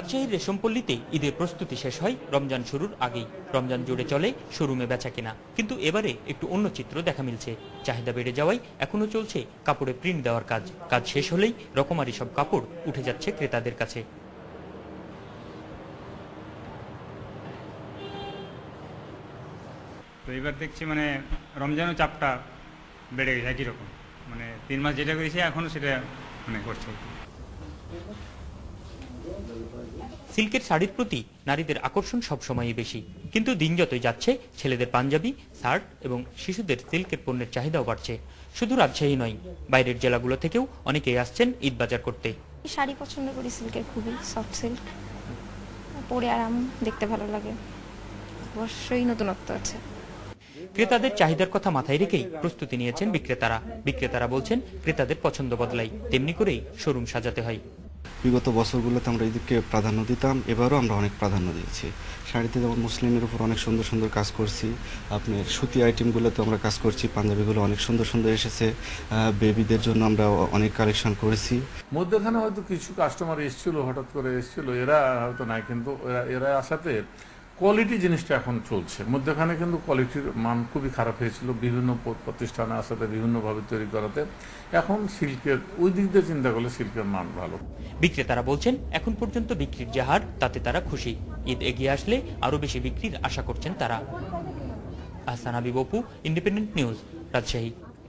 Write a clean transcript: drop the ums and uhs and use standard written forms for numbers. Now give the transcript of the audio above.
রাজশাহীর রেশমপল্লীতে ঈদের প্রস্তুতি শেষ হয় রমজান শুরুর আগেই। রমজান জুড়ে চলে শোরুমে বেচা কেনা, কিন্তু এবারে একটু অন্য চিত্র দেখা মিলছে। চাহিদা বেড়ে যাওয়ায় এখনো চলছে কাপড়ে প্রিন্ট দেওয়ার কাজ। কাজ শেষ হলেই রকমারি সব কাপড় উঠে যাচ্ছে ক্রেতাদের কাছে। তো এবার দেখছি রমজানের চাপটা বেড়ে গেছে একই রকম, 3 মাস যেটা করেছি এখনো সেটা করছে। সিল্কের শাড়ির প্রতি নারীদের আকর্ষণ সবসময়ই বেশি, কিন্তু দিন যতই যাচ্ছে ছেলেদের পাঞ্জাবি, শার্ট এবং শিশুদের সিল্কের পণ্যের চাহিদাও বাড়ছে। শুধু রাজশাহী নয়, বাইরের জেলাগুলো থেকেও অনেকেই আসছেন ঈদ বাজার করতে। শাড়ি পছন্দ করি সিল্কের, খুবই সফট সিল্ক, পরে আরাম, দেখতে ভালো লাগে, অবশ্যই নতুনত্ব আছে। ক্রেতাদের চাহিদার কথা মাথায় রেখেই প্রস্তুতি নিয়েছেন বিক্রেতারা বলছেন ক্রেতাদের পছন্দ বদলাই, তেমনি করেই শোরুম সাজাতে হয়। বিগত বছরগুলোতে আমরা ঈদকে প্রাধান্য দিতাম, এবারও আমরা অনেক প্রাধান্য দিয়েছি। শাড়িতে যেমন মুসলিমের উপর অনেক সুন্দর সুন্দর কাজ করছি, আপনার সুতি আইটেমগুলোতে আমরা কাজ করছি, পাঞ্জাবিগুলো অনেক সুন্দর সুন্দর এসেছে, বেবিদের জন্য আমরা অনেক কালেকশন করেছি। মধ্যখানে হয়তো কিছু কাস্টমার এসেছিল, হঠাৎ করে এসেছিল, এরা হয়তো নাই, কিন্তু এরা আসাতে কোয়ালিটি জিনিসটা এখন চলছে। মধ্যখানে কিন্তু কোয়ালিটির মান খুবই খারাপ হয়েছিল, বিভিন্ন প্রতিষ্ঠানে আসাতে বিভিন্নভাবে তৈরি করাতে। এখন সিল্কের ওই দিক দিয়ে চিন্তা করলে সিল্কের মান ভালো। বিক্রেতারা বলছেন এখন পর্যন্ত বিক্রির যে হার, তাতে তারা খুশি। ঈদ এগিয়ে আসলে আরো বেশি বিক্রির আশা করছেন তারা। Ahsan Habib Apu, independent news, Rajshahi.